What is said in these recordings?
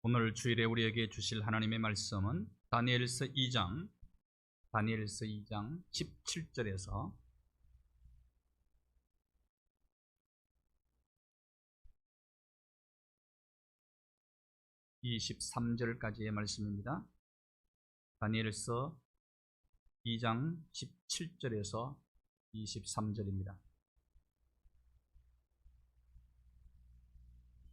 오늘 주일에 우리에게 주실 하나님의 말씀은 다니엘서 2장 17절에서 23절까지의 말씀입니다. 다니엘서 2장 17절에서 23절입니다.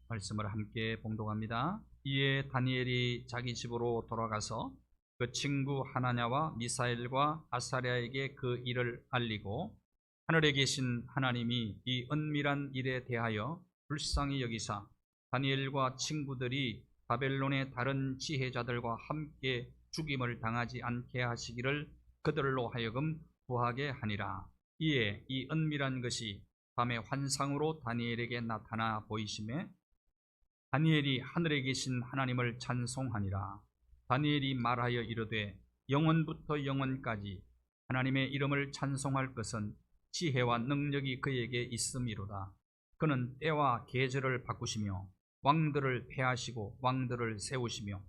말씀을 함께 봉독합니다. 이에 다니엘이 자기 집으로 돌아가서 그 친구 하나냐와 미사엘과 아사랴에게 그 일을 알리고 하늘에 계신 하나님이 이 은밀한 일에 대하여 불쌍히 여기사 다니엘과 친구들이 바벨론의 다른 지혜자들과 함께 죽임을 당하지 않게 하시기를 그들로 하여금 구하게 하니라. 이에 이 은밀한 것이 밤의 환상으로 다니엘에게 나타나 보이심에 다니엘이 하늘에 계신 하나님을 찬송하니라. 다니엘이 말하여 이르되 영원부터 영원까지 하나님의 이름을 찬송할 것은 지혜와 능력이 그에게 있음이로다. 그는 때와 계절을 바꾸시며 왕들을 패하시고 왕들을 세우시며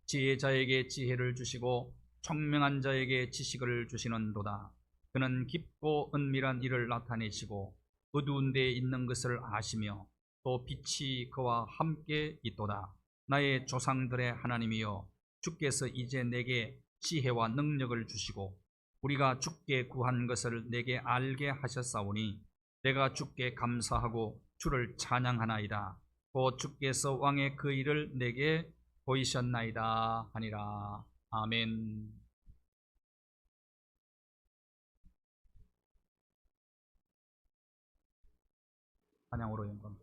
지혜자에게 지혜를 주시고 총명한 자에게 지식을 주시는도다. 그는 깊고 은밀한 일을 나타내시고 어두운 데에 있는 것을 아시며 또 빛이 그와 함께 있도다. 나의 조상들의 하나님이여, 주께서 이제 내게 지혜와 능력을 주시고 우리가 주께 구한 것을 내게 알게 하셨사오니 내가 주께 감사하고 주를 찬양하나이다. 곧 주께서 왕의 그 일을 내게 보이셨나이다 하니라. 아멘. 찬양으로 영광.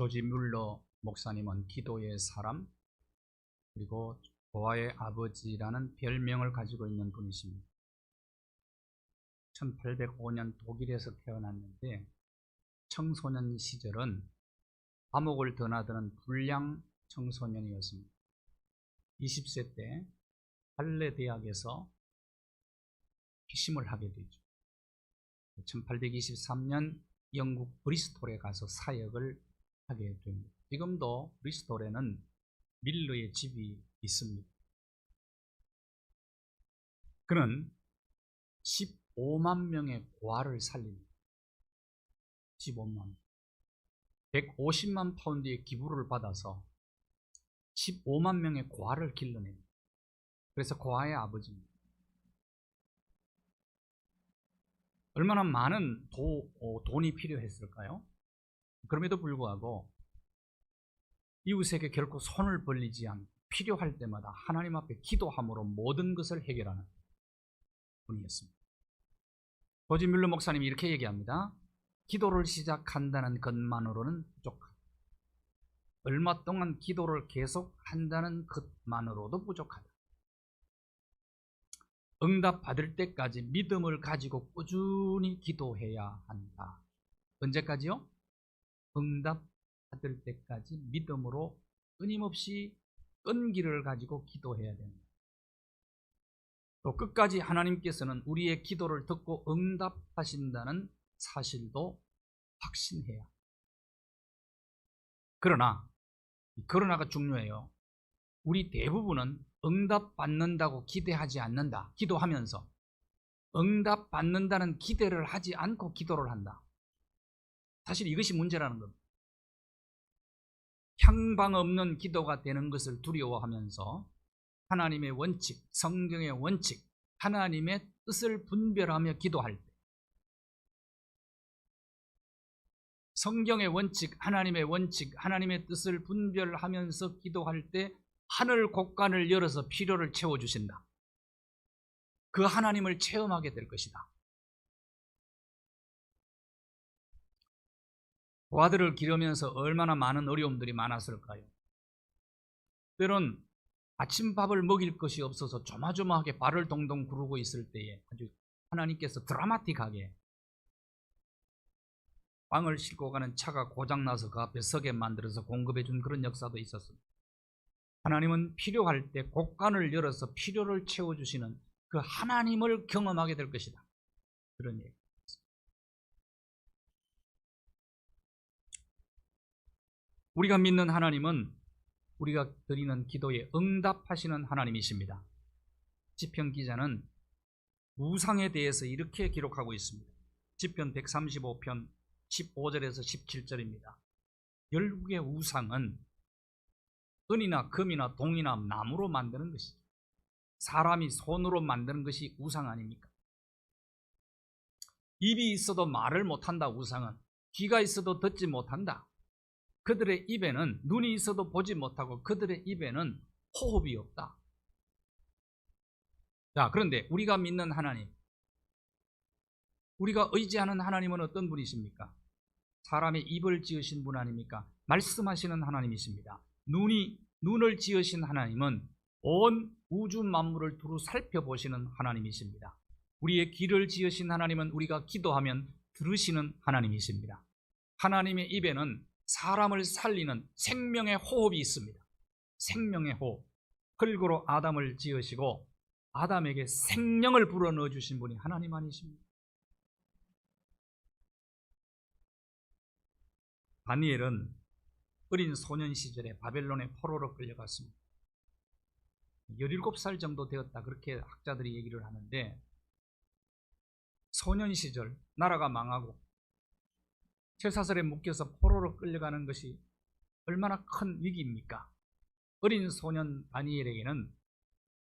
조지 뮬러 목사님은 기도의 사람, 그리고 고아의 아버지라는 별명을 가지고 있는 분이십니다. 1805년 독일에서 태어났는데 청소년 시절은 감옥을 드나드는 불량 청소년이었습니다. 20세 때 할레 대학에서 피심을 하게 되죠. 1823년 영국 브리스톨에 가서 사역을 하게 됩니다. 지금도 브리스톨에는 밀러의 집이 있습니다. 그는 15만 명의 고아를 살립니다. 15만. 150만 파운드의 기부를 받아서 15만 명의 고아를 길러냅니다. 그래서 고아의 아버지입니다. 얼마나 많은 돈이 필요했을까요? 그럼에도 불구하고 이웃에게 결코 손을 벌리지 않고 필요할 때마다 하나님 앞에 기도함으로 모든 것을 해결하는 분이었습니다. 조지 뮬러 목사님이 이렇게 얘기합니다. 기도를 시작한다는 것만으로는 부족하다. 얼마 동안 기도를 계속한다는 것만으로도 부족하다. 응답 받을 때까지 믿음을 가지고 꾸준히 기도해야 한다. 언제까지요? 응답 받을 때까지 믿음으로 끊임없이 끈기를 가지고 기도해야 됩니다. 또 끝까지 하나님께서는 우리의 기도를 듣고 응답하신다는 사실도 확신해야. 그러나가 중요해요. 우리 대부분은 응답받는다고 기대하지 않는다. 기도하면서 응답받는다는 기대를 하지 않고 기도를 한다. 사실 이것이 문제라는 겁니다. 향방 없는 기도가 되는 것을 두려워하면서 하나님의 원칙, 성경의 원칙, 하나님의 뜻을 분별하며 기도할 때, 성경의 원칙, 하나님의 원칙, 하나님의 뜻을 분별하면서 기도할 때 하늘 곳간을 열어서 필요를 채워주신다. 그 하나님을 체험하게 될 것이다. 고아들을 기르면서 얼마나 많은 어려움들이 많았을까요? 때론 아침밥을 먹일 것이 없어서 조마조마하게 발을 동동 구르고 있을 때에 아주 하나님께서 드라마틱하게 빵을 싣고 가는 차가 고장나서 그 앞에 서게 만들어서 공급해 준 그런 역사도 있었습니다. 하나님은 필요할 때 곳간을 열어서 필요를 채워주시는 그 하나님을 경험하게 될 것이다. 그런 얘기. 우리가 믿는 하나님은 우리가 드리는 기도에 응답하시는 하나님이십니다. 시편 기자는 우상에 대해서 이렇게 기록하고 있습니다. 시편 135편 15절에서 17절입니다. 결국의 우상은 은이나 금이나 동이나 나무로 만드는 것이죠. 사람이 손으로 만드는 것이 우상 아닙니까? 입이 있어도 말을 못한다. 우상은 귀가 있어도 듣지 못한다. 그들의 입에는 눈이 있어도 보지 못하고 그들의 입에는 호흡이 없다. 자, 그런데 우리가 믿는 하나님, 우리가 의지하는 하나님은 어떤 분이십니까? 사람의 입을 지으신 분 아닙니까? 말씀하시는 하나님이십니다. 눈을 지으신 하나님은 온 우주 만물을 두루 살펴보시는 하나님이십니다. 우리의 귀를 지으신 하나님은 우리가 기도하면 들으시는 하나님이십니다. 하나님의 입에는 사람을 살리는 생명의 호흡이 있습니다. 생명의 호흡. 흙으로 아담을 지으시고 아담에게 생명을 불어넣어 주신 분이 하나님 아니십니까? 다니엘은 어린 소년 시절에 바벨론의 포로로 끌려갔습니다. 17살 정도 되었다, 그렇게 학자들이 얘기를 하는데, 소년 시절 나라가 망하고 쇠사슬에 묶여서 포로로 끌려가는 것이 얼마나 큰 위기입니까? 어린 소년 다니엘에게는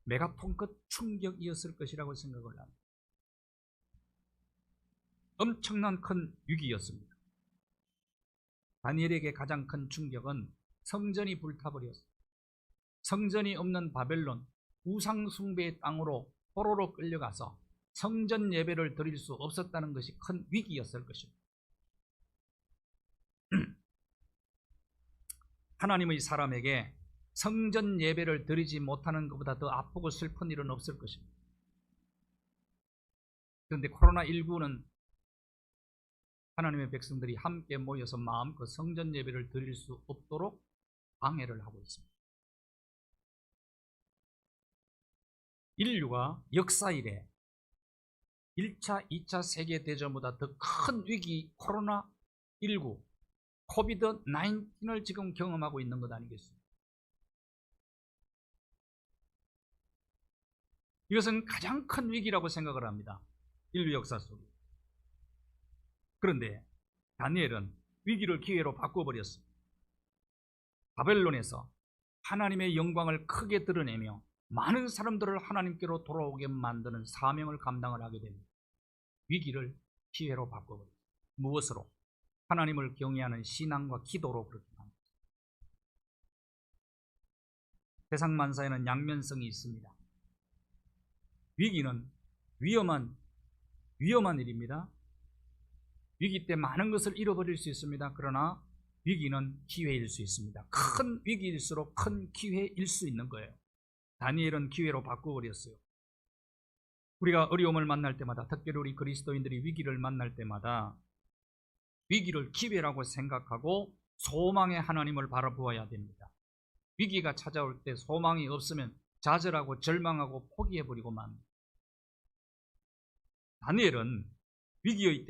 메가톤급 충격이었을 것이라고 생각을 합니다. 엄청난 큰 위기였습니다. 다니엘에게 가장 큰 충격은 성전이 불타버렸습니다. 성전이 없는 바벨론, 우상 숭배의 땅으로 포로로 끌려가서 성전 예배를 드릴 수 없었다는 것이 큰 위기였을 것입니다. 하나님의 사람에게 성전 예배를 드리지 못하는 것보다 더 아프고 슬픈 일은 없을 것입니다. 그런데 코로나19는 하나님의 백성들이 함께 모여서 마음껏 성전 예배를 드릴 수 없도록 방해를 하고 있습니다. 인류가 역사 이래 1차, 2차 세계대전보다 더 큰 위기 코로나19, 코비드-19을 지금 경험하고 있는 것 아니겠습니까? 이것은 가장 큰 위기라고 생각을 합니다. 인류 역사 속에. 그런데 다니엘은 위기를 기회로 바꿔버렸습니다. 바벨론에서 하나님의 영광을 크게 드러내며 많은 사람들을 하나님께로 돌아오게 만드는 사명을 감당을 하게 됩니다. 위기를 기회로 바꿔버립니다. 무엇으로? 하나님을 경외하는 신앙과 기도로 그렇게 합니다. 세상 만사에는 양면성이 있습니다. 위기는 위험한 일입니다. 위기 때 많은 것을 잃어버릴 수 있습니다. 그러나 위기는 기회일 수 있습니다. 큰 위기일수록 큰 기회일 수 있는 거예요. 다니엘은 기회로 바꿔버렸어요. 우리가 어려움을 만날 때마다, 특별히 우리 그리스도인들이 위기를 만날 때마다 위기를 기회라고 생각하고 소망의 하나님을 바라보아야 됩니다. 위기가 찾아올 때 소망이 없으면 좌절하고 절망하고 포기해버리고 맙니다. 다니엘은 위기의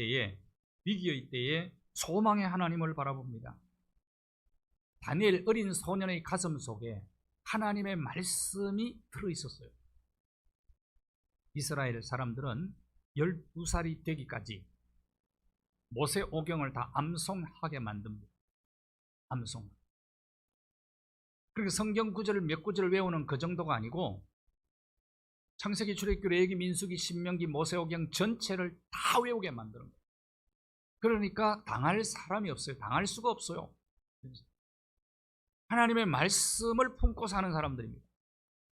때에 소망의 하나님을 바라봅니다. 다니엘 어린 소년의 가슴 속에 하나님의 말씀이 들어있었어요. 이스라엘 사람들은 12살이 되기까지 모세오경을 다 암송하게 만듭니다. 암송. 그렇게 성경 구절을 몇 구절을 외우는 그 정도가 아니고 창세기, 출애굽기, 레위기, 민수기, 신명기, 모세오경 전체를 다 외우게 만드는 거예요. 그러니까 당할 사람이 없어요. 당할 수가 없어요. 하나님의 말씀을 품고 사는 사람들입니다.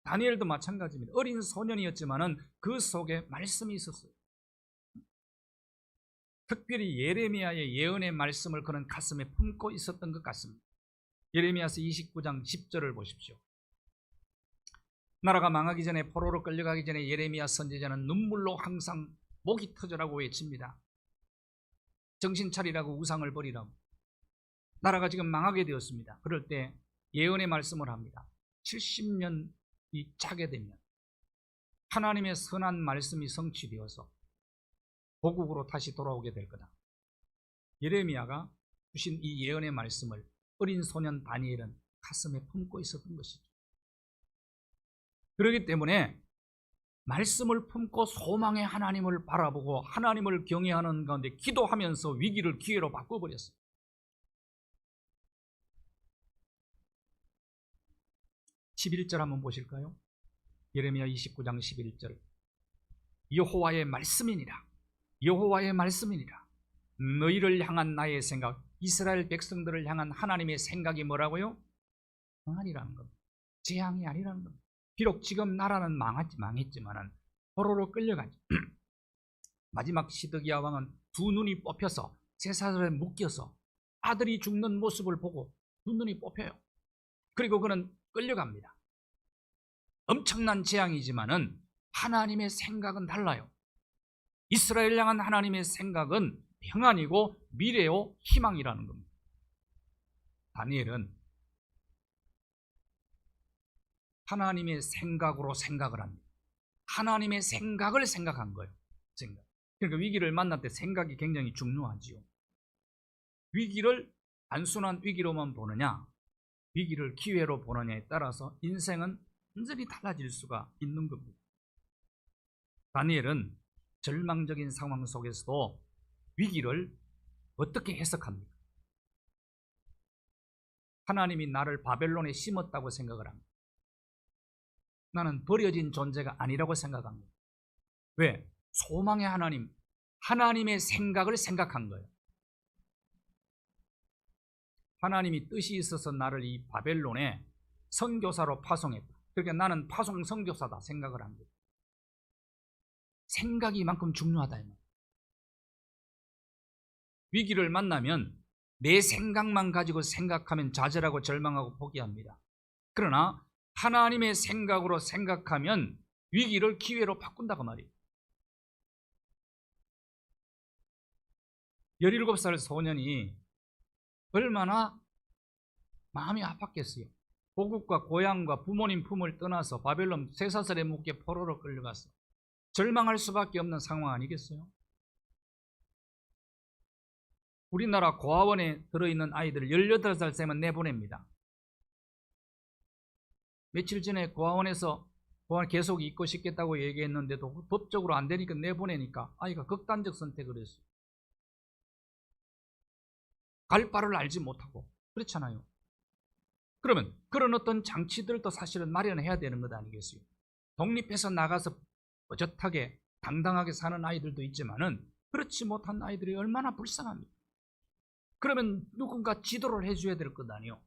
다니엘도 마찬가지입니다. 어린 소년이었지만은 그 속에 말씀이 있었어요. 특별히 예레미야의 예언의 말씀을 그는 가슴에 품고 있었던 것 같습니다. 예레미야서 29장 10절을 보십시오. 나라가 망하기 전에, 포로로 끌려가기 전에 예레미야 선지자는 눈물로 항상 목이 터져라고 외칩니다. 정신 차리라고, 우상을 버리라고. 나라가 지금 망하게 되었습니다. 그럴 때 예언의 말씀을 합니다. 70년이 차게 되면 하나님의 선한 말씀이 성취되어서 고국으로 다시 돌아오게 될 거다. 예레미야가 주신 이 예언의 말씀을 어린 소년 다니엘은 가슴에 품고 있었던 것이죠. 그렇기 때문에 말씀을 품고 소망의 하나님을 바라보고 하나님을 경외하는 가운데 기도하면서 위기를 기회로 바꿔버렸어요. 11절 한번 보실까요? 예레미야 29장 11절. 여호와의 말씀이니라. 여호와의 말씀이니라. 너희를 향한 나의 생각, 이스라엘 백성들을 향한 하나님의 생각이 뭐라고요? 평안이라는 겁니다. 재앙이 아니라는 겁니다. 비록 지금 나라는 망했지만은 포로로 끌려가죠. 마지막 시드기야 왕은 두 눈이 뽑혀서 쇠사슬에 묶여서 아들이 죽는 모습을 보고 두 눈이 뽑혀요. 그리고 그는 끌려갑니다. 엄청난 재앙이지만은 하나님의 생각은 달라요. 이스라엘 향한 하나님의 생각은 평안이고 미래요 희망이라는 겁니다. 다니엘은 하나님의 생각으로 생각을 합니다. 하나님의 생각을 생각한 거예요. 생각. 그러니까 위기를 만날 때 생각이 굉장히 중요하지요. 위기를 단순한 위기로만 보느냐, 위기를 기회로 보느냐에 따라서 인생은 완전히 달라질 수가 있는 겁니다. 다니엘은 절망적인 상황 속에서도 위기를 어떻게 해석합니까? 하나님이 나를 바벨론에 심었다고 생각을 합니다. 나는 버려진 존재가 아니라고 생각합니다. 왜? 소망의 하나님, 하나님의 생각을 생각한 거예요. 하나님이 뜻이 있어서 나를 이 바벨론에 선교사로 파송했다. 그러니까 나는 파송 선교사다 생각을 한 거예요. 생각이 이만큼 중요하다. 위기를 만나면 내 생각만 가지고 생각하면 좌절하고 절망하고 포기합니다. 그러나 하나님의 생각으로 생각하면 위기를 기회로 바꾼다고 말이에요. 17살 소년이 얼마나 마음이 아팠겠어요. 고국과 고향과 부모님 품을 떠나서 바벨론 쇠사슬에 묶여 포로로 끌려갔어. 절망할 수밖에 없는 상황 아니겠어요? 우리나라 고아원에 들어있는 아이들을 18살 되면 내보냅니다. 며칠 전에 고아원에서 고아원 계속 있고 싶겠다고 얘기했는데도 법적으로 안 되니까 내보내니까 아이가 극단적 선택을 했어요. 갈 바를 알지 못하고. 그렇잖아요. 그러면 그런 어떤 장치들도 사실은 마련해야 되는 것 아니겠어요? 독립해서 나가서 떳떳하게 당당하게 사는 아이들도 있지만은 그렇지 못한 아이들이 얼마나 불쌍합니까? 그러면 누군가 지도를 해줘야 될 것 아니요?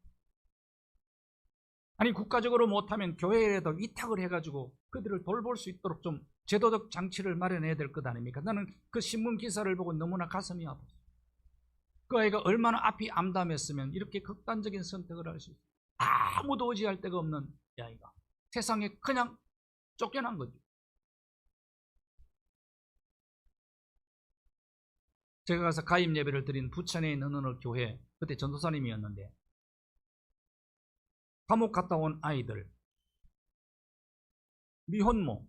아니 국가적으로 못하면 교회에도 위탁을 해가지고 그들을 돌볼 수 있도록 좀 제도적 장치를 마련해야 될 것 아닙니까? 나는 그 신문 기사를 보고 너무나 가슴이 아팠어요. 그 아이가 얼마나 앞이 암담했으면 이렇게 극단적인 선택을 할 수 있어요. 아무도 의지할 데가 없는 이 아이가 세상에 그냥 쫓겨난 거죠. 제가 가서 가입 예배를 드린 부천에 있는 어느 교회, 그때 전도사님이었는데 감옥 갔다 온 아이들, 미혼모,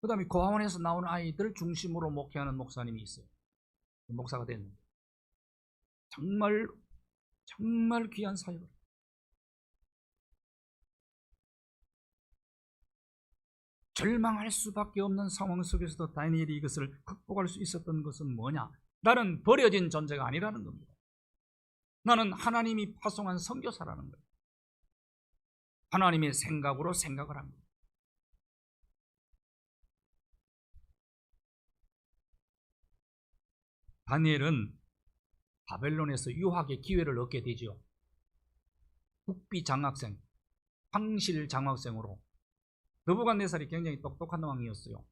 그 다음에 고아원에서 나온 아이들 중심으로 목회하는 목사님이 있어요. 목사가 됐는데 정말 귀한 사역을. 절망할 수밖에 없는 상황 속에서도 다니엘이 이것을 극복할 수 있었던 것은 뭐냐? 나는 버려진 존재가 아니라는 겁니다. 나는 하나님이 파송한 선교사라는 거예요. 하나님의 생각으로 생각을 합니다. 다니엘은 바벨론에서 유학의 기회를 얻게 되죠. 국비 장학생, 황실 장학생으로. 느부갓네살이 굉장히 똑똑한 왕이었어요.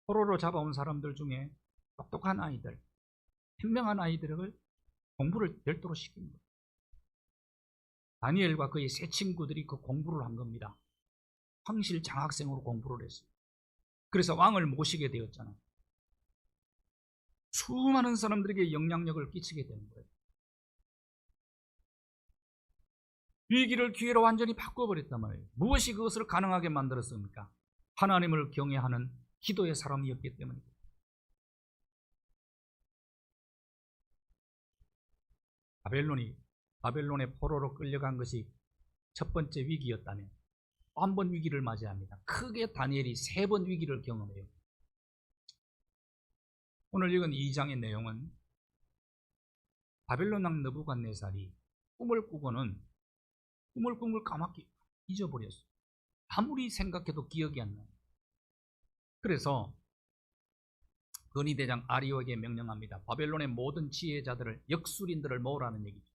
포로로 잡아온 사람들 중에 똑똑한 아이들, 현명한 아이들을 공부를 별도로 시킨 거예요. 다니엘과 그의 세 친구들이 그 공부를 한 겁니다. 황실 장학생으로 공부를 했어요. 그래서 왕을 모시게 되었잖아요. 수많은 사람들에게 영향력을 끼치게 되는 거예요. 위기를 기회로 완전히 바꿔버렸단 말이에요. 무엇이 그것을 가능하게 만들었습니까? 하나님을 경외하는 기도의 사람이었기 때문입니다. 바벨론의 포로로 끌려간 것이 첫 번째 위기였다면 또 한 번 위기를 맞이합니다. 크게 다니엘이 3번 위기를 경험해요. 오늘 읽은 2장의 내용은 바벨론 왕 느부갓네살이 꿈을 꾸고는 꿈을 까맣게 잊어버렸어요. 아무리 생각해도 기억이 안 나요. 그래서 근위대장 아리오에게 명령합니다. 바벨론의 모든 지혜자들을, 역술인들을 모으라는 얘기죠.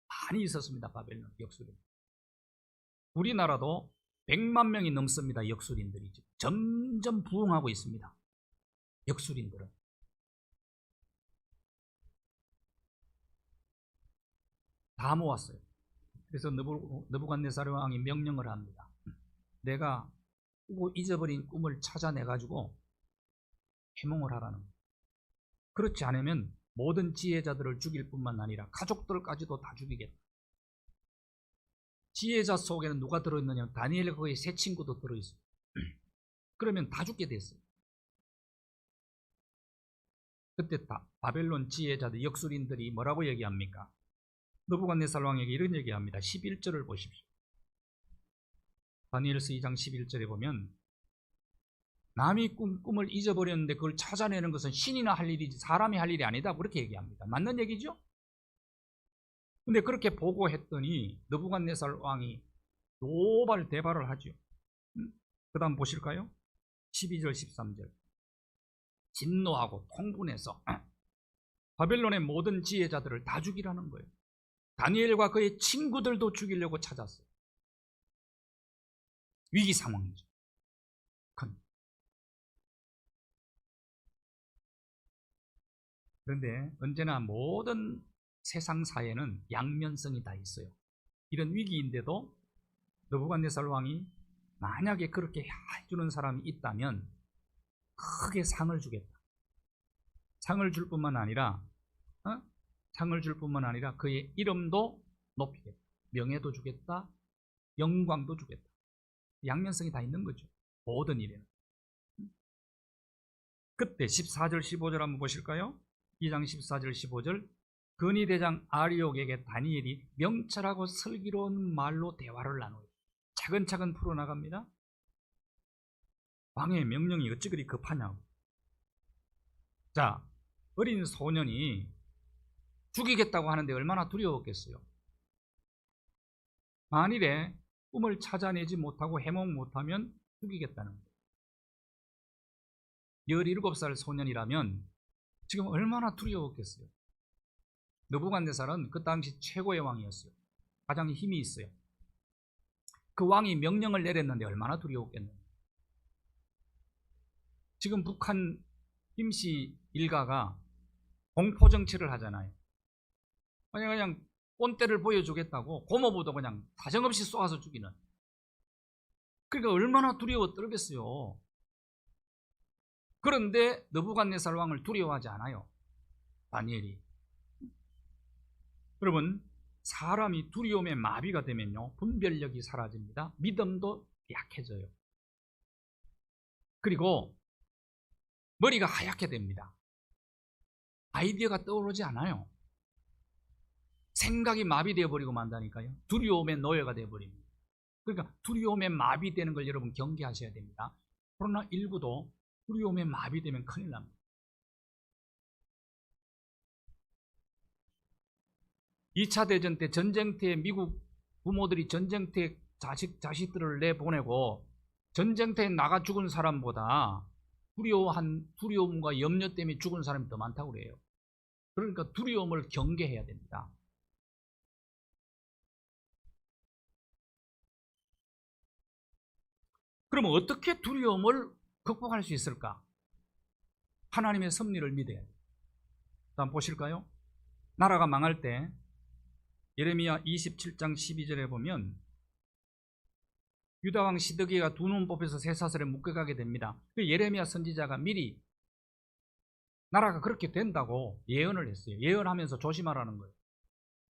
많이 있었습니다. 바벨론 역술인. 우리나라도 100만 명이 넘습니다. 역술인들이죠. 점점 부흥하고 있습니다. 역술인들은. 다 모았어요. 그래서 느부갓네살 왕이 명령을 합니다. 내가 꾸고 잊어버린 꿈을 찾아내가지고 해몽을 하라는 거예요. 그렇지 않으면 모든 지혜자들을 죽일 뿐만 아니라 가족들까지도 다 죽이겠다. 지혜자 속에는 누가 들어있느냐? 다니엘과 그의 세 친구도 들어있어요. 그러면 다 죽게 됐어요. 그때 바벨론 지혜자들, 역술인들이 뭐라고 얘기합니까? 느부갓네살 왕에게 이런 얘기합니다. 11절을 보십시오. 다니엘서 2장 11절에 보면 남이 꿈을 잊어버렸는데 그걸 찾아내는 것은 신이나 할 일이지 사람이 할 일이 아니다. 그렇게 얘기합니다. 맞는 얘기죠? 근데 그렇게 보고했더니 느부갓네살 왕이 노발대발을 하죠. 그 다음 보실까요? 12절 13절 진노하고 통분해서 바벨론의 모든 지혜자들을 다 죽이라는 거예요. 다니엘과 그의 친구들도 죽이려고 찾았어요. 위기 상황이죠. 그런데 언제나 모든 세상 사회는 양면성이 다 있어요. 이런 위기인데도 느부갓네살 왕이 만약에 그렇게 해주는 사람이 있다면 크게 상을 주겠다. 상을 줄 뿐만 아니라 그의 이름도 높이겠다. 명예도 주겠다. 영광도 주겠다. 양면성이 다 있는 거죠. 모든 일에는. 그때 14절 15절 한번 보실까요? 2장 14절 15절 근위대장 아리옥에게 다니엘이 명철하고 슬기로운 말로 대화를 나누어요. 차근차근 풀어나갑니다. 왕의 명령이 어찌 그리 급하냐고. 자, 어린 소년이 죽이겠다고 하는데 얼마나 두려웠겠어요. 만일에 꿈을 찾아내지 못하고 해몽 못하면 죽이겠다는 거예요. 17살 소년이라면 지금 얼마나 두려웠겠어요. 느부갓네살은 그 당시 최고의 왕이었어요. 가장 힘이 있어요. 그 왕이 명령을 내렸는데 얼마나 두려웠겠네요. 지금 북한 김씨 일가가 공포정치를 하잖아요. 그냥 꼰대를 보여주겠다고 고모부도 그냥 사정없이 쏘아서 죽이는. 그러니까 얼마나 두려워 떨겠어요. 그런데 느부갓네살 왕을 두려워하지 않아요. 다니엘이. 여러분, 사람이 두려움에 마비가 되면요, 분별력이 사라집니다. 믿음도 약해져요. 그리고 머리가 하얗게 됩니다. 아이디어가 떠오르지 않아요. 생각이 마비되어 버리고 만다니까요. 두려움의 노예가 되어 버립니다. 그러니까 두려움에 마비되는 걸 여러분 경계하셔야 됩니다. 코로나19도 두려움에 마비되면 큰일 납니다. 2차 대전 때 전쟁터에 미국 부모들이 전쟁터에 자식들을 내보내고 전쟁터에 나가 죽은 사람보다 두려움과 염려 때문에 죽은 사람이 더 많다고 그래요. 그러니까 두려움을 경계해야 됩니다. 그러면 어떻게 두려움을 극복할 수 있을까? 하나님의 섭리를 믿어야 돼요. 한번 보실까요? 나라가 망할 때 예레미야 27장 12절에 보면 유다왕 시드기가 두 눈 뽑혀서 쇠사슬에 묶여가게 됩니다. 그 예레미야 선지자가 미리 나라가 그렇게 된다고 예언을 했어요. 예언하면서 조심하라는 거예요.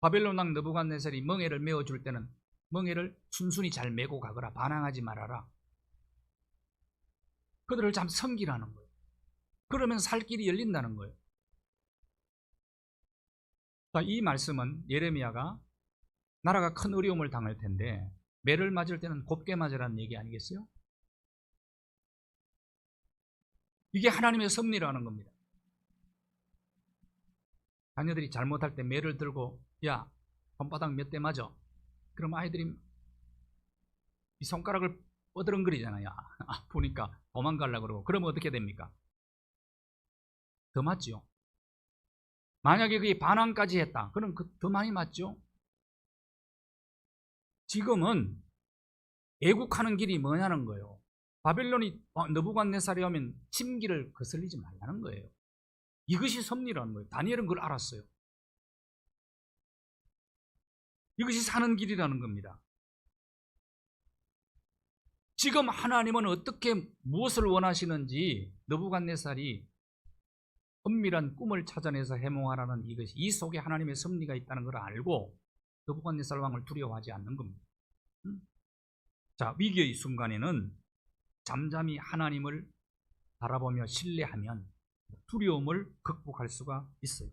바벨론 왕 느부갓네살이 멍에를 메어줄 때는 멍에를 순순히 잘 메고 가거라. 반항하지 말아라. 그들을 참 섬기라는 거예요. 그러면 살 길이 열린다는 거예요. 이 말씀은 예레미야가 나라가 큰 어려움을 당할 텐데 매를 맞을 때는 곱게 맞으라는 얘기 아니겠어요? 이게 하나님의 섭리라는 겁니다. 자녀들이 잘못할 때 매를 들고 야, 손바닥 몇 대 맞아? 그럼 아이들이 이 손가락을 어드렁거리잖아요. 아프니까 도망가려고 그러고. 그러면 어떻게 됩니까? 더 맞죠. 만약에 그게 반항까지 했다. 그럼 더 많이 맞죠. 지금은 애국하는 길이 뭐냐는 거예요. 바벨론이 느부갓네살이 오면 침기를 거슬리지 말라는 거예요. 이것이 섭리라는 거예요. 다니엘은 그걸 알았어요. 이것이 사는 길이라는 겁니다. 지금 하나님은 어떻게 무엇을 원하시는지 느부갓네살이 은밀한 꿈을 찾아내서 해몽하라는 이것이 이 속에 하나님의 섭리가 있다는 걸 알고 느부갓네살 왕을 두려워하지 않는 겁니다. 자, 위기의 순간에는 잠잠히 하나님을 바라보며 신뢰하면 두려움을 극복할 수가 있어요.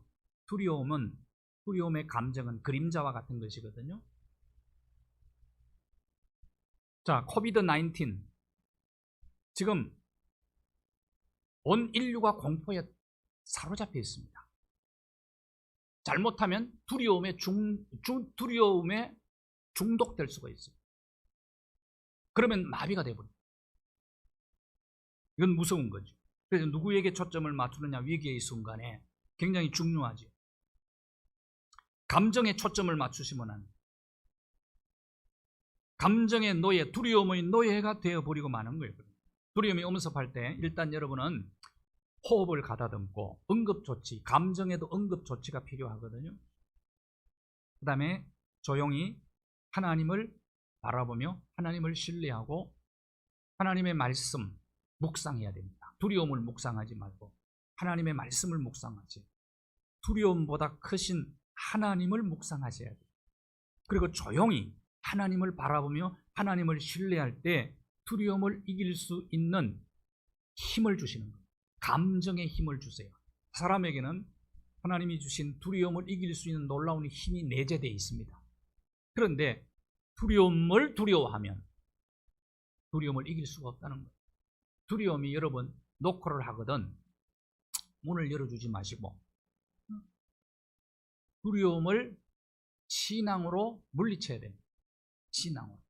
두려움의 감정은 그림자와 같은 것이거든요. 자, 코비드-19 지금 온 인류가 공포에 사로잡혀 있습니다. 잘못하면 두려움에 중독될 수가 있어요. 그러면 마비가 되어버립니다. 이건 무서운 거죠. 그래서 누구에게 초점을 맞추느냐 위기의 순간에 굉장히 중요하죠. 감정에 초점을 맞추시면 안 돼요. 감정의 노예, 두려움의 노예가 되어버리고 마는 거예요. 두려움이 엄습할 때 일단 여러분은 호흡을 가다듬고 응급조치, 감정에도 응급조치가 필요하거든요. 그 다음에 조용히 하나님을 바라보며 하나님을 신뢰하고 하나님의 말씀 묵상해야 됩니다. 두려움을 묵상하지 말고 하나님의 말씀을 묵상하지, 두려움보다 크신 하나님을 묵상하셔야 돼요. 그리고 조용히 하나님을 바라보며 하나님을 신뢰할 때 두려움을 이길 수 있는 힘을 주시는 거예요. 감정의 힘을 주세요. 사람에게는 하나님이 주신 두려움을 이길 수 있는 놀라운 힘이 내재되어 있습니다. 그런데 두려움을 두려워하면 두려움을 이길 수가 없다는 거예요. 두려움이 여러분 노크를 하거든 문을 열어주지 마시고 두려움을 신앙으로 물리쳐야 됩니다. 신앙으로.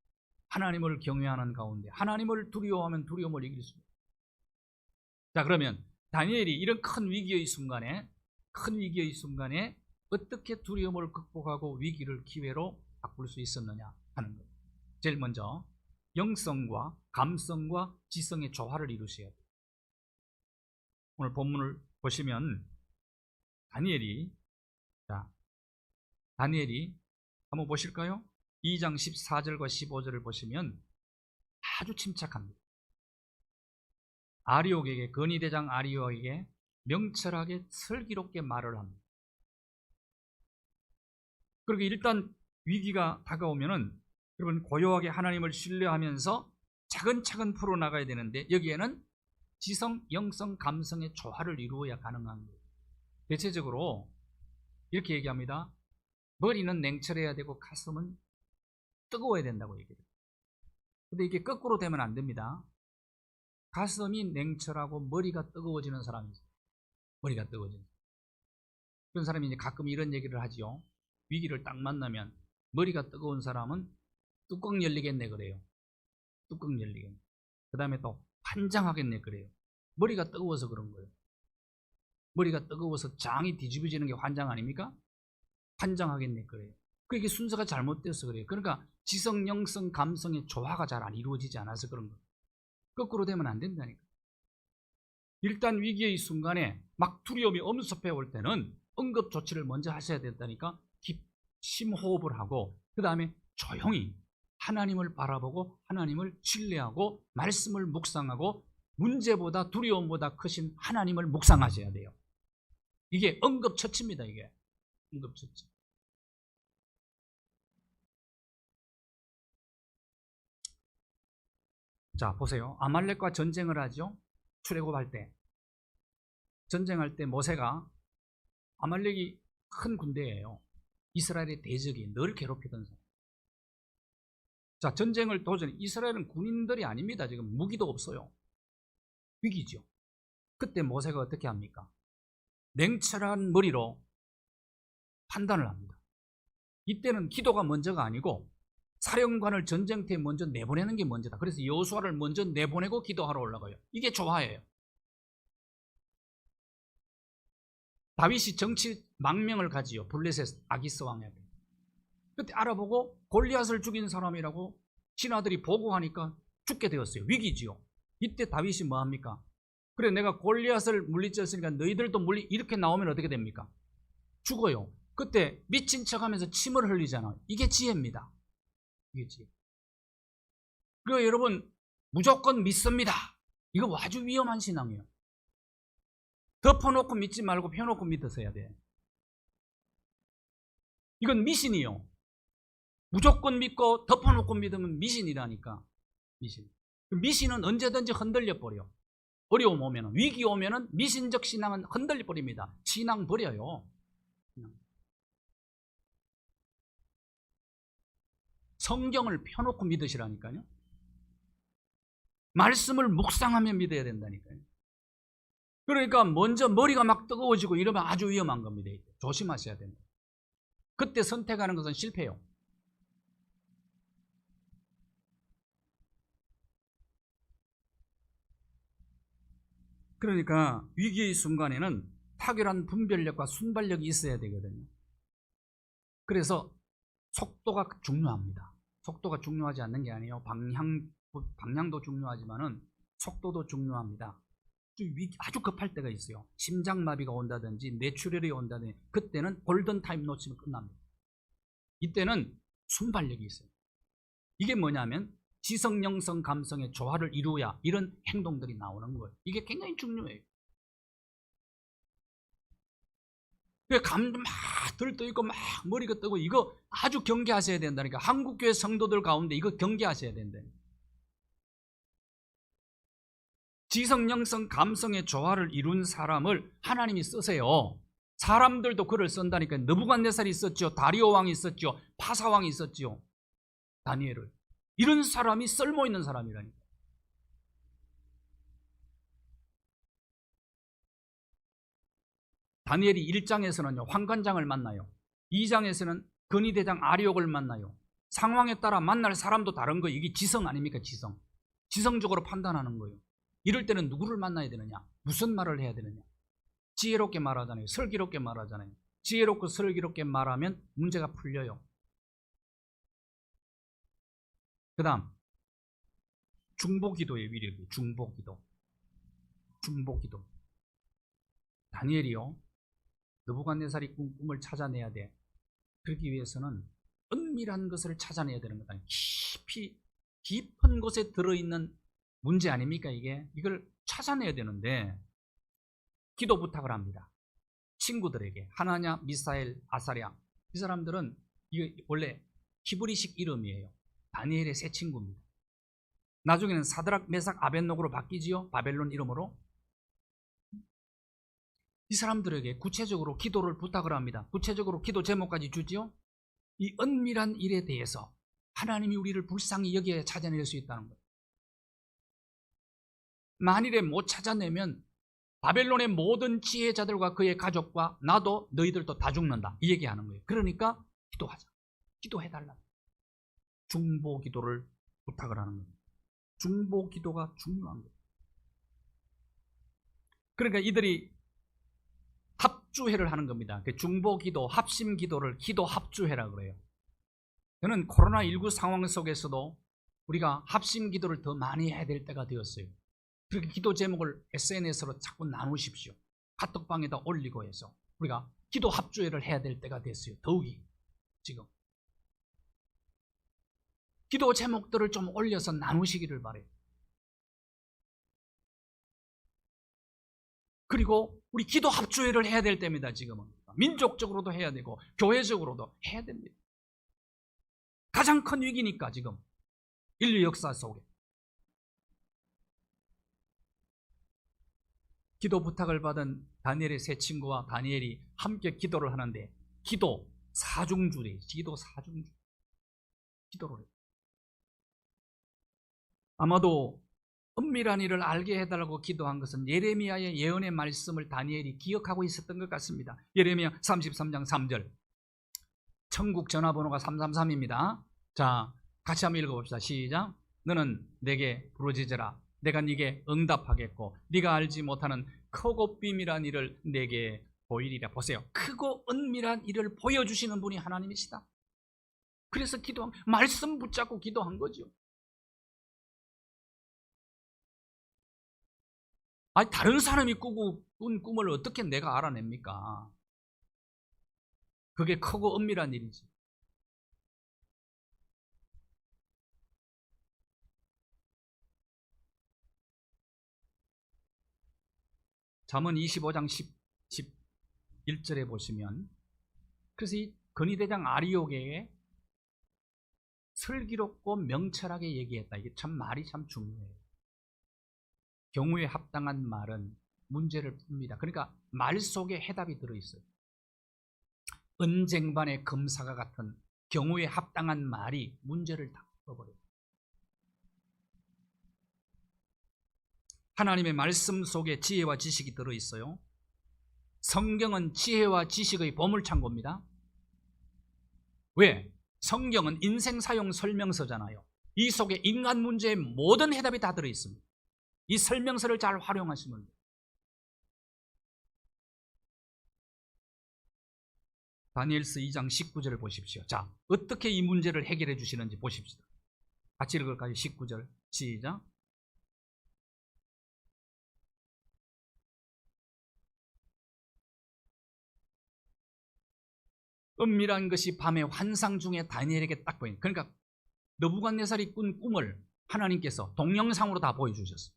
하나님을 경외하는 가운데 하나님을 두려워하면 두려움을 이길 수 있습니다. 자, 그러면 다니엘이 이런 큰 위기의 순간에 어떻게 두려움을 극복하고 위기를 기회로 바꿀 수 있었느냐 하는 거예요. 제일 먼저 영성과 감성과 지성의 조화를 이루셔야 돼요. 오늘 본문을 보시면 다니엘이 한번 보실까요? 2장 14절과 15절을 보시면 아주 침착합니다. 아리옥에게, 건의대장 아리옥에게 명철하게 슬기롭게 말을 합니다. 그렇게 일단 위기가 다가오면은 여러분 고요하게 하나님을 신뢰하면서 차근차근 풀어나가야 되는데 여기에는 지성, 영성, 감성의 조화를 이루어야 가능한 거예요. 대체적으로 이렇게 얘기합니다. 머리는 냉철해야 되고 가슴은 뜨거워야 된다고 얘기해요. 근데 이게 거꾸로 되면 안 됩니다. 가슴이 냉철하고 머리가 뜨거워지는 사람이 있어요. 머리가 뜨거워지는. 그런 사람이 이제 가끔 이런 얘기를 하지요. 위기를 딱 만나면 머리가 뜨거운 사람은 뚜껑 열리겠네 그래요. 뚜껑 열리겠네. 그 다음에 또 환장하겠네 그래요. 머리가 뜨거워서 그런 거예요. 머리가 뜨거워서 장이 뒤집어지는 게 환장 아닙니까? 환장하겠네 그래요. 그게 순서가 잘못돼서 그래요. 그러니까 지성, 영성, 감성의 조화가 잘 안 이루어지지 않아서 그런 거예요. 거꾸로 되면 안 된다니까. 일단 위기의 순간에 막 두려움이 엄습해 올 때는 응급 조치를 먼저 하셔야 된다니까. 심호흡을 하고 그 다음에 조용히 하나님을 바라보고 하나님을 신뢰하고 말씀을 묵상하고 문제보다 두려움보다 크신 하나님을 묵상하셔야 돼요. 이게 응급처치입니다. 이게 응급처치. 자, 보세요. 아말렉과 전쟁을 하죠. 출애굽할 때. 전쟁할 때 모세가, 아말렉이 큰 군대예요. 이스라엘의 대적이 늘 괴롭히던 사람. 자, 전쟁을 이스라엘은 군인들이 아닙니다. 지금 무기도 없어요. 위기죠. 그때 모세가 어떻게 합니까? 냉철한 머리로 판단을 합니다. 이때는 기도가 먼저가 아니고 사령관을 전쟁터에 먼저 내보내는 게 먼저다. 그래서 여호수아를 먼저 내보내고 기도하러 올라가요. 이게 조화예요. 다윗이 정치 망명을 가지요. 블레셋 아기스 왕에게. 그때 알아보고 골리앗을 죽인 사람이라고 신하들이 보고하니까 죽게 되었어요. 위기지요. 이때 다윗이 뭐 합니까? 그래, 내가 골리앗을 물리쳤으니까 너희들도 이렇게 나오면 어떻게 됩니까? 죽어요. 그때 미친 척하면서 침을 흘리잖아. 이게 지혜입니다. 이게 지혜. 그리고 여러분 무조건 믿습니다. 이거 아주 위험한 신앙이에요. 덮어놓고 믿지 말고 펴놓고 믿으셔야 돼. 이건 미신이요. 무조건 믿고 덮어놓고 믿으면 미신이라니까. 미신. 미신은 언제든지 흔들려 버려. 어려움 오면은, 위기 오면은 미신적 신앙은 흔들려 버립니다. 신앙 버려요. 성경을 펴놓고 믿으시라니까요. 말씀을 묵상하며 믿어야 된다니까요. 그러니까 먼저 머리가 막 뜨거워지고 이러면 아주 위험한 겁니다. 조심하셔야 됩니다. 그때 선택하는 것은 실패요. 그러니까 위기의 순간에는 탁월한 분별력과 순발력이 있어야 되거든요. 그래서 속도가 중요합니다. 속도가 중요하지 않는 게 아니에요. 방향도 중요하지만은 속도도 중요합니다. 아주 급할 때가 있어요. 심장마비가 온다든지 뇌출혈이 온다든지 그때는 골든타임 놓치면 끝납니다. 이때는 순발력이 있어요. 이게 뭐냐면 지성, 영성, 감성의 조화를 이루어야 이런 행동들이 나오는 거예요. 이게 굉장히 중요해요. 감도 막 들떠있고 막 머리가 뜨고 이거 아주 경계하셔야 된다니까. 한국교회 성도들 가운데 이거 경계하셔야 된다. 지성, 영성, 감성의 조화를 이룬 사람을 하나님이 쓰세요. 사람들도 그를 쓴다니까. 느부갓네살이 있었죠. 다리오 왕이 있었죠. 파사 왕이 있었죠. 다니엘을. 이런 사람이 쓸모있는 사람이라니까. 다니엘이 1장에서는요 환관장을 만나요. 2장에서는 근위대장 아리옥을 만나요. 상황에 따라 만날 사람도 다른 거. 이게 지성 아닙니까? 지성. 지성적으로 판단하는 거예요. 이럴 때는 누구를 만나야 되느냐? 무슨 말을 해야 되느냐? 지혜롭게 말하잖아요. 슬기롭게 말하잖아요. 지혜롭고 슬기롭게 말하면 문제가 풀려요. 그 다음 중보기도의 위력이. 중보기도. 다니엘이요 느부갓네살이 꾼 꿈을 찾아내야 돼. 그러기 위해서는 은밀한 것을 찾아내야 되는 거다. 깊은 곳에 들어있는 문제 아닙니까? 이걸 찾아내야 되는데 기도 부탁을 합니다. 친구들에게. 하나냐, 미사엘, 아사랴. 이 사람들은 이게 원래 히브리식 이름이에요. 다니엘의 세 친구입니다. 나중에는 사드락, 메삭, 아벳노고로 바뀌지요. 바벨론 이름으로. 이 사람들에게 구체적으로 기도를 부탁을 합니다. 구체적으로 기도 제목까지 주지요. 이 은밀한 일에 대해서 하나님이 우리를 불쌍히 여기에 찾아낼 수 있다는 거예요. 만일에 못 찾아내면 바벨론의 모든 지혜자들과 그의 가족과 나도 너희들도 다 죽는다. 이 얘기하는 거예요. 그러니까 기도하자. 기도해달라. 중보 기도를 부탁을 하는 거예요. 중보 기도가 중요한 거예요. 그러니까 이들이 합주회를 하는 겁니다. 중보 기도, 합심 기도를 기도 합주회라고 그래요. 저는 코로나19 상황 속에서도 우리가 합심 기도를 더 많이 해야 될 때가 되었어요. 그렇게 기도 제목을 SNS로 자꾸 나누십시오. 카톡방에다 올리고 해서 우리가 기도 합주회를 해야 될 때가 됐어요. 더욱이 지금 기도 제목들을 좀 올려서 나누시기를 바래요. 그리고 우리 기도 합주회를 해야 될 때입니다. 지금은 민족적으로도 해야 되고 교회적으로도 해야 됩니다. 가장 큰 위기니까 지금 인류 역사 속에. 기도 부탁을 받은 다니엘의 세 친구와 다니엘이 함께 기도를 하는데 기도 사중주래. 기도 사중주. 기도를 해요. 아마도 은밀한 일을 알게 해달라고 기도한 것은 예레미야의 예언의 말씀을 다니엘이 기억하고 있었던 것 같습니다. 예레미야 33장 3절. 천국 전화번호가 333입니다. 자, 같이 한번 읽어봅시다. 시작. 너는 내게 부르짖으라. 내가 네게 응답하겠고 네가 알지 못하는 크고 비밀한 일을 내게 보이리라. 보세요. 크고 은밀한 일을 보여주시는 분이 하나님이시다. 그래서 기도한, 말씀 붙잡고 기도한 거죠. 아니, 다른 사람이 꾼 꿈을 어떻게 내가 알아냅니까? 그게 크고 은밀한 일이지. 잠언 25장 11절에 보시면, 그래서 이 근위대장 아리옥에게 슬기롭고 명철하게 얘기했다. 이게 참 말이 참 중요해요. 경우에 합당한 말은 문제를 풉니다. 그러니까 말 속에 해답이 들어있어요. 은쟁반의 금사가 같은 경우에 합당한 말이 문제를 다 풀어버려요. 하나님의 말씀 속에 지혜와 지식이 들어있어요. 성경은 지혜와 지식의 보물창고입니다. 왜? 성경은 인생 사용 설명서잖아요. 이 속에 인간 문제의 모든 해답이 다 들어있습니다. 이 설명서를 잘 활용하시면 돼요. 다니엘서 2장 19절을 보십시오. 자, 어떻게 이 문제를 해결해 주시는지 보십시다. 같이 읽을까요? 19절 시작. 은밀한 것이 밤의 환상 중에 다니엘에게 딱 보인. 그러니까 느부갓네살이 꾼 꿈을 하나님께서 동영상으로 다 보여주셨어요.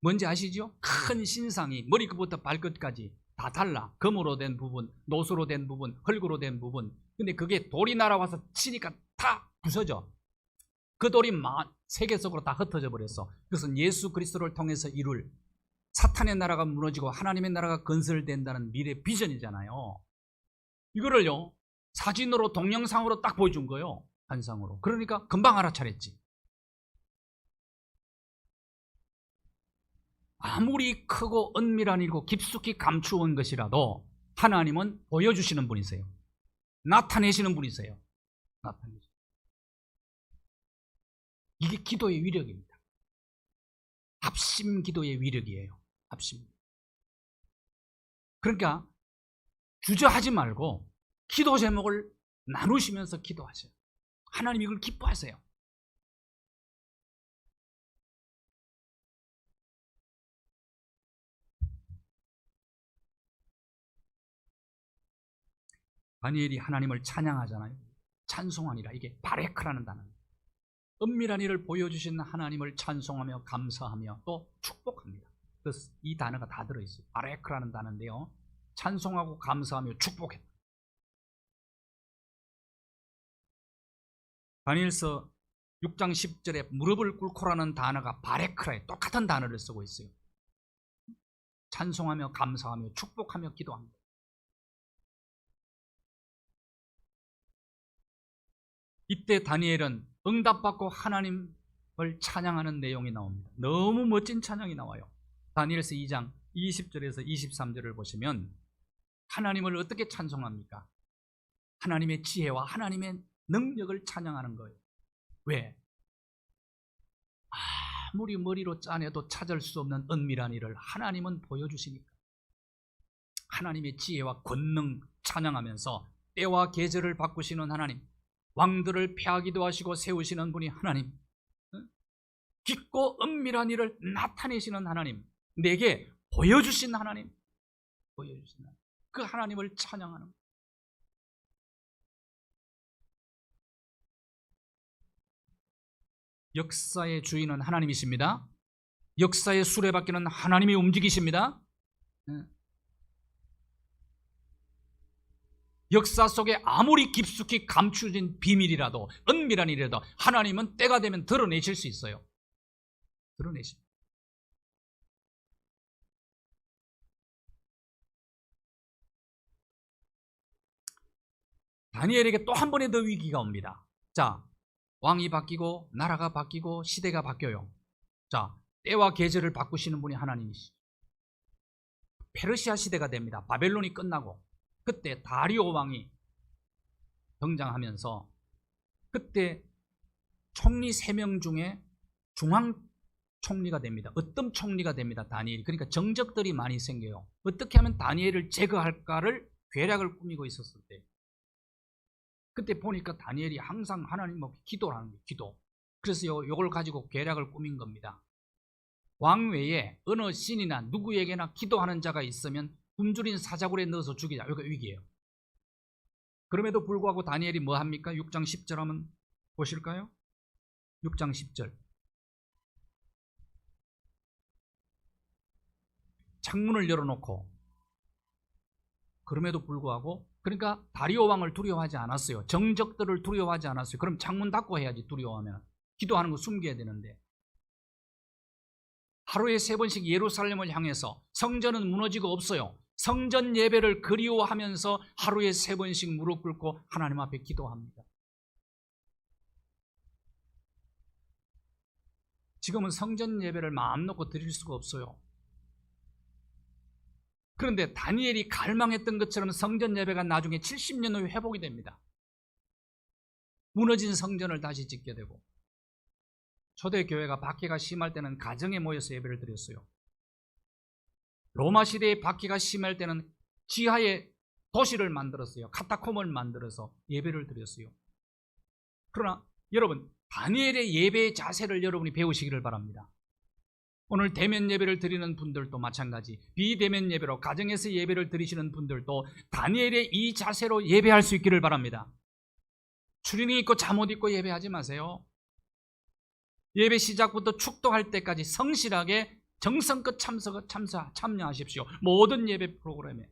뭔지 아시죠? 큰 신상이 머리끝부터 발끝까지 다 달라. 금으로 된 부분, 노수로 된 부분, 흙으로 된 부분. 근데 그게 돌이 날아와서 치니까 다 부서져. 그 돌이 세계 속으로 다 흩어져 버렸어. 그것은 예수 그리스도를 통해서 이룰 사탄의 나라가 무너지고 하나님의 나라가 건설된다는 미래 비전이잖아요. 이거를요, 사진으로 동영상으로 딱 보여준 거예요. 환상으로. 그러니까 금방 알아차렸지. 아무리 크고 은밀한 일고 깊숙이 감추온 것이라도 하나님은 보여주시는 분이세요. 나타내시는 분이세요. 나타내시는. 이게 기도의 위력입니다. 합심 기도의 위력이에요. 합심. 그러니까 주저하지 말고 기도 제목을 나누시면서 기도하세요. 하나님 이걸 기뻐하세요. 다니엘이 하나님을 찬양하잖아요. 찬송하니라. 이게 바레크라는 단어. 은밀한 일을 보여주신 하나님을 찬송하며 감사하며 또 축복합니다. 그래서 이 단어가 다 들어있어요. 바레크라는 단어인데요, 찬송하고 감사하며 축복했다. 다니엘서 6장 10절에 무릎을 꿇고라는 단어가 바레크라에 똑같은 단어를 쓰고 있어요. 찬송하며 감사하며 축복하며 기도합니다. 이때 다니엘은 응답받고 하나님을 찬양하는 내용이 나옵니다. 너무 멋진 찬양이 나와요. 다니엘서 2장 20절에서 23절을 보시면 하나님을 어떻게 찬송합니까? 하나님의 지혜와 하나님의 능력을 찬양하는 거예요. 왜? 아무리 머리로 짜내도 찾을 수 없는 은밀한 일을 하나님은 보여주시니까. 하나님의 지혜와 권능 찬양하면서 때와 계절을 바꾸시는 하나님, 왕들을 폐하기도 하시고 세우시는 분이 하나님, 깊고 은밀한 일을 나타내시는 하나님, 내게 보여주신 하나님, 보여주신 하나님, 그 하나님을 찬양하는 거예요. 역사의 주인은 하나님이십니다. 역사의 수레바퀴는 하나님이 움직이십니다. 역사 속에 아무리 깊숙이 감추진 비밀이라도 은밀한 일이라도 하나님은 때가 되면 드러내실 수 있어요. 드러내십니다. 다니엘에게 또 한 번의 더 위기가 옵니다. 자, 왕이 바뀌고 나라가 바뀌고 시대가 바뀌어요. 자, 때와 계절을 바꾸시는 분이 하나님이시죠. 페르시아 시대가 됩니다. 바벨론이 끝나고 그때 다리오 왕이 등장하면서 그때 총리 3명 중에 중앙 총리가 됩니다. 어떤 총리가 됩니다. 다니엘이. 그러니까 정적들이 많이 생겨요. 어떻게 하면 다니엘을 제거할까를 계략을 꾸미고 있었을 때 그때 보니까 다니엘이 항상 하나님께 기도를 하는 거예요. 기도. 그래서 이걸 가지고 계략을 꾸민 겁니다. 왕 외에 어느 신이나 누구에게나 기도하는 자가 있으면 굶주린 사자굴에 넣어서 죽이자. 이거 위기예요. 그럼에도 불구하고 다니엘이 뭐 합니까? 6장 10절 한번 보실까요? 6장 10절. 창문을 열어놓고 그럼에도 불구하고 그러니까 다리오 왕을 두려워하지 않았어요. 정적들을 두려워하지 않았어요. 그럼 창문 닫고 해야지. 두려워하면 기도하는 거 숨겨야 되는데 하루에 3번씩 예루살렘을 향해서 성전은 무너지고 없어요. 성전 예배를 그리워하면서 하루에 3번씩 무릎 꿇고 하나님 앞에 기도합니다. 지금은 성전 예배를 마음 놓고 드릴 수가 없어요. 그런데 다니엘이 갈망했던 것처럼 성전 예배가 나중에 70년 후에 회복이 됩니다. 무너진 성전을 다시 짓게 되고 초대교회가 박해가 심할 때는 가정에 모여서 예배를 드렸어요. 로마 시대에 박해가 심할 때는 지하에 도시를 만들었어요. 카타콤을 만들어서 예배를 드렸어요. 그러나 여러분, 다니엘의 예배의 자세를 여러분이 배우시기를 바랍니다. 오늘 대면 예배를 드리는 분들도 마찬가지, 비대면 예배로 가정에서 예배를 드리시는 분들도 다니엘의 이 자세로 예배할 수 있기를 바랍니다. 추리닝 입고 잠옷 입고 예배하지 마세요. 예배 시작부터 축도할 때까지 성실하게 정성껏 참여하십시오. 모든 예배 프로그램에.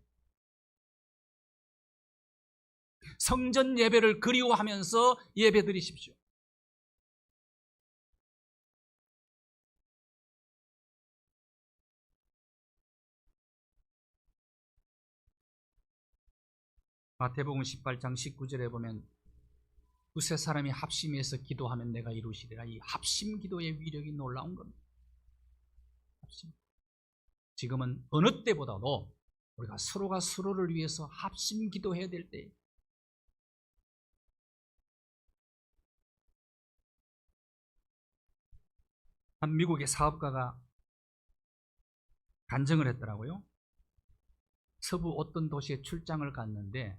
성전 예배를 그리워하면서 예배 드리십시오. 마태복음 18장 19절에 보면 두세 사람이 합심해서 기도하면 내가 이루시리라. 이 합심 기도의 위력이 놀라운 겁니다. 합심. 지금은 어느 때보다도 우리가 서로가 서로를 위해서 합심 기도해야 될 때, 한 미국의 사업가가 간증을 했더라고요. 서부 어떤 도시에 출장을 갔는데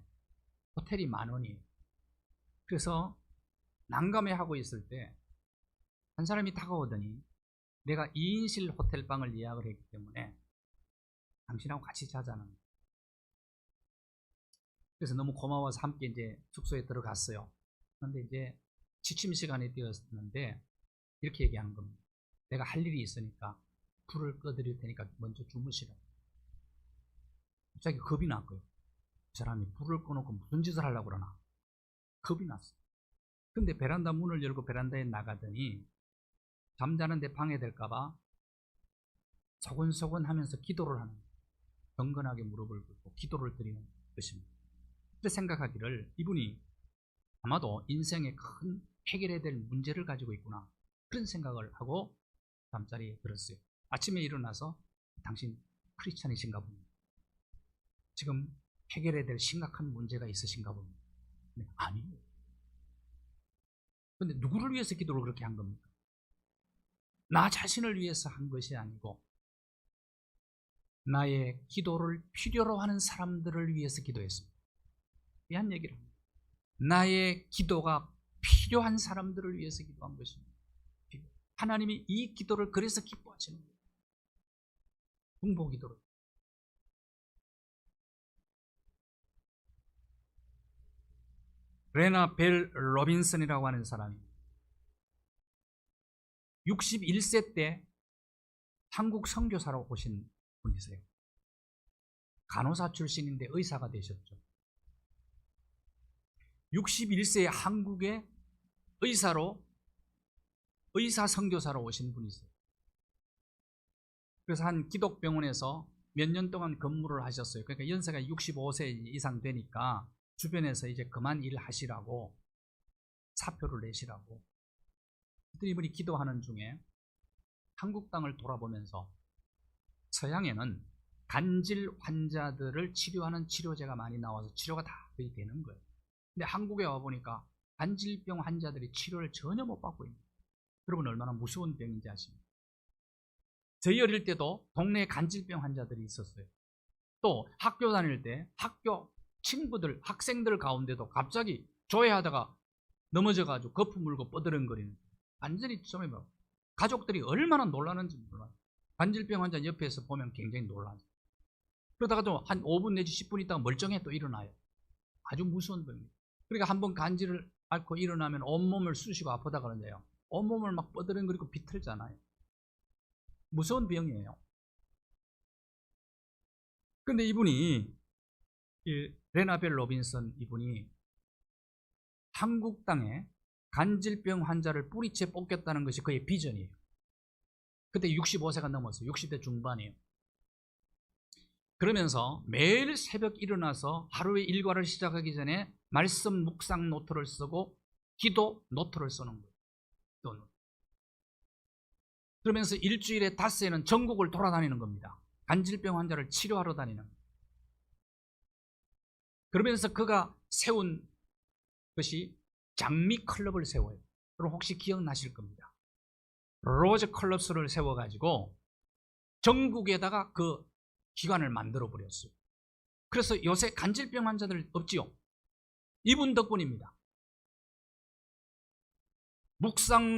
호텔이 10,000원이에요. 그래서 난감해하고 있을 때 한 사람이 다가오더니 내가 2인실 호텔방을 예약을 했기 때문에 당신하고 같이 자자는 거예요. 그래서 너무 고마워서 함께 이제 숙소에 들어갔어요. 그런데 이제 취침 시간이 되었는데 이렇게 얘기하는 겁니다. 내가 할 일이 있으니까 불을 꺼드릴 테니까 먼저 주무시라. 갑자기 겁이 났고요. 그 사람이 불을 꺼놓고 무슨 짓을 하려고 그러나 겁이 났어요. 근데 베란다 문을 열고 베란다에 나가더니 잠자는데 방해될까봐 소곤소곤 하면서 기도를 하는 거예요. 경건하게 무릎을 꿇고 기도를 드리는 것입니다. 그때 생각하기를 이분이 아마도 인생에 큰 해결해야 될 문제를 가지고 있구나, 그런 생각을 하고 잠자리에 들었어요. 아침에 일어나서 당신 크리스찬이신가 봅니다. 지금 해결해야 될 심각한 문제가 있으신가 봅니다. 네, 아니에요. 그런데 누구를 위해서 기도를 그렇게 한 겁니까? 나 자신을 위해서 한 것이 아니고 나의 기도를 필요로 하는 사람들을 위해서 기도했습니다. 이한 얘기를 합니다. 나의 기도가 필요한 사람들을 위해서 기도한 것입니다. 하나님이 이 기도를 그래서 기뻐하시는 거예요. 중보 기도를. 레나 벨 로빈슨이라고 하는 사람이 61세 때 한국 선교사로 오신 분이세요. 간호사 출신인데 의사가 되셨죠. 61세에 한국에 의사 선교사로 오신 분이세요. 그래서 한 기독병원에서 몇 년 동안 근무를 하셨어요. 그러니까 연세가 65세 이상 되니까 주변에서 이제 그만 일하시라고 사표를 내시라고. 그랬더니 이분이 기도하는 중에 한국 땅을 돌아보면서 서양에는 간질 환자들을 치료하는 치료제가 많이 나와서 치료가 다 거의 되는 거예요. 근데 한국에 와보니까 간질병 환자들이 치료를 전혀 못 받고 있는 거예요. 여러분 얼마나 무서운 병인지 아십니까? 저희 어릴 때도 동네에 간질병 환자들이 있었어요. 또 학교 다닐 때 학교 친구들, 학생들 가운데도 갑자기 조회하다가 넘어져가지고 거품 물고 뻐드렁거리는, 완전히 처음에 뭐 가족들이 얼마나 놀라는지 몰라요. 간질병 환자 옆에서 보면 굉장히 놀라죠. 그러다가 좀 한 5분 내지 10분 있다가 멀쩡해 또 일어나요. 아주 무서운 병입니다. 그러니까 한번 간질을 앓고 일어나면 온몸을 쑤시고 아프다 그러는데요. 온몸을 막 뻐드렁거리고 비틀잖아요. 무서운 병이에요. 근데 이분이, 레나 벨 로빈슨 이분이 한국 땅에 간질병 환자를 뿌리채 뽑겠다는 것이 그의 비전이에요. 그때 65세가 넘었어요. 60대 중반이에요. 그러면서 매일 새벽 일어나서 하루의 일과를 시작하기 전에 말씀 묵상 노트를 쓰고 기도 노트를 쓰는 거예요. 그러면서 일주일에 5회는 전국을 돌아다니는 겁니다. 간질병 환자를 치료하러 다니는 거예요. 그러면서 그가 세운 것이 장미 클럽을 세워요. 여러분 혹시 기억나실 겁니다. 로즈 클럽스를 세워가지고 전국에다가 그 기관을 만들어 버렸어요. 그래서 요새 간질병 환자들 없지요. 이분 덕분입니다.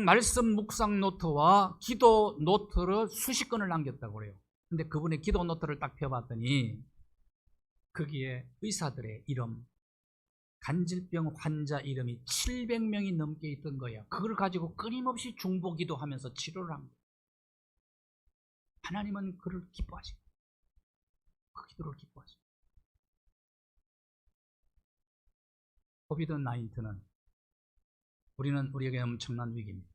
말씀 묵상 노트와 기도 노트를 수십 건을 남겼다고 그래요. 근데 그분의 기도 노트를 딱 펴봤더니 거기에 의사들의 이름, 간질병 환자 이름이 700명이 넘게 있던 거예요. 그걸 가지고 끊임없이 중보기도 하면서 치료를 한 거예요. 하나님은 그를 기뻐하십니다. 그 기도를 기뻐하십니다. 코비드-19는 우리에게 엄청난 위기입니다.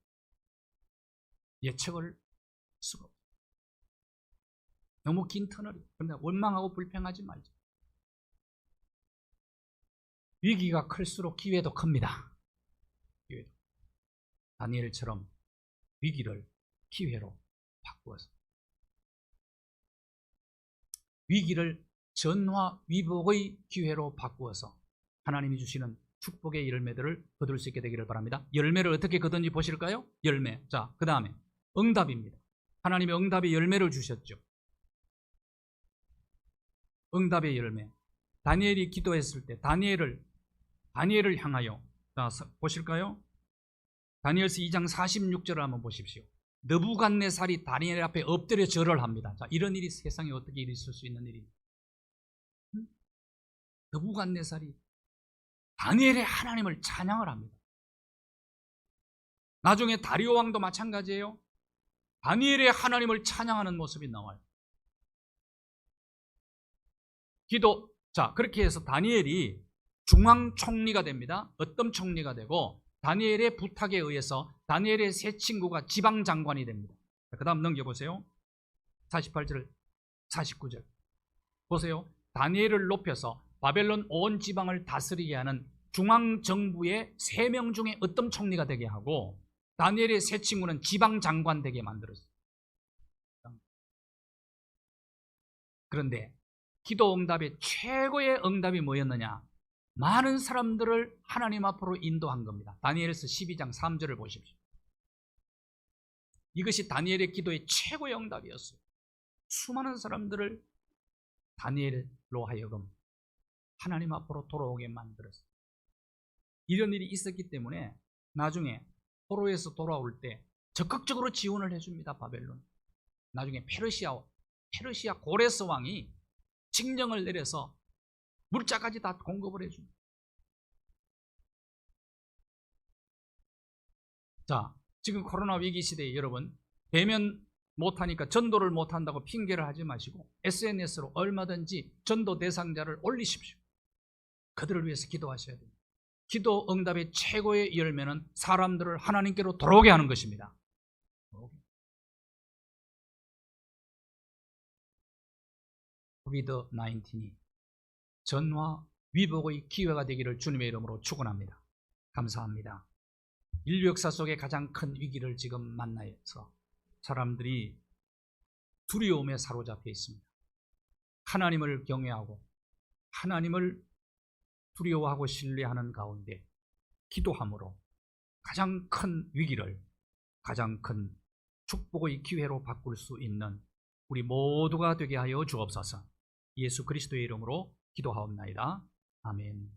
예측을 수가 없어요. 너무 긴 터널이에요. 그런데 원망하고 불평하지 말자. 위기가 클수록 기회도 큽니다. 기회도. 다니엘처럼 위기를 기회로 바꾸어서 위기를 전화위복의 기회로 바꾸어서 하나님이 주시는 축복의 열매들을 거둘 수 있게 되기를 바랍니다. 열매를 어떻게 거둔지 보실까요? 열매. 자, 그 다음에 응답입니다. 하나님의 응답의 열매를 주셨죠. 응답의 열매. 다니엘이 기도했을 때 다니엘을 향하여, 자, 보실까요? 다니엘서 2장 46절을 한번 보십시오. 느부갓네살이 다니엘 앞에 엎드려 절을 합니다. 자, 이런 일이 세상에 어떻게 있을 수 있는 일입니까? 느부갓네살이 다니엘의 하나님을 찬양을 합니다. 나중에 다리오 왕도 마찬가지예요. 다니엘의 하나님을 찬양하는 모습이 나와요. 자, 그렇게 해서 다니엘이 중앙총리가 됩니다. 어떤 총리가 되고 다니엘의 부탁에 의해서 다니엘의 세 친구가 지방장관이 됩니다. 그 다음 넘겨보세요. 48절, 49절 보세요. 다니엘을 높여서 바벨론 온 지방을 다스리게 하는 중앙정부의 3명 중에 어떤 총리가 되게 하고 다니엘의 세 친구는 지방장관 되게 만들었어요. 그런데 기도 응답의 최고의 응답이 뭐였느냐? 많은 사람들을 하나님 앞으로 인도한 겁니다. 다니엘서 12장 3절을 보십시오. 이것이 다니엘의 기도의 최고의 응답이었어요. 수많은 사람들을 다니엘로 하여금 하나님 앞으로 돌아오게 만들었어요. 이런 일이 있었기 때문에 나중에 포로에서 돌아올 때 적극적으로 지원을 해줍니다. 바벨론. 나중에 페르시아 고레스 왕이 칙령을 내려서 물자까지 다 공급을 해줍니다. 자, 지금 코로나 위기 시대에 여러분 대면 못하니까 전도를 못한다고 핑계를 하지 마시고 SNS로 얼마든지 전도 대상자를 올리십시오. 그들을 위해서 기도하셔야 됩니다. 기도 응답의 최고의 열매는 사람들을 하나님께로 돌아오게 하는 것입니다. 코비드-19이 전화 위복의 기회가 되기를 주님의 이름으로 축원합니다. 감사합니다. 인류 역사 속에 가장 큰 위기를 지금 만나서 사람들이 두려움에 사로잡혀 있습니다. 하나님을 경외하고 하나님을 두려워하고 신뢰하는 가운데 기도함으로 가장 큰 위기를 가장 큰 축복의 기회로 바꿀 수 있는 우리 모두가 되게 하여 주옵소서. 예수 그리스도의 이름으로 기도하옵나이다. 아멘.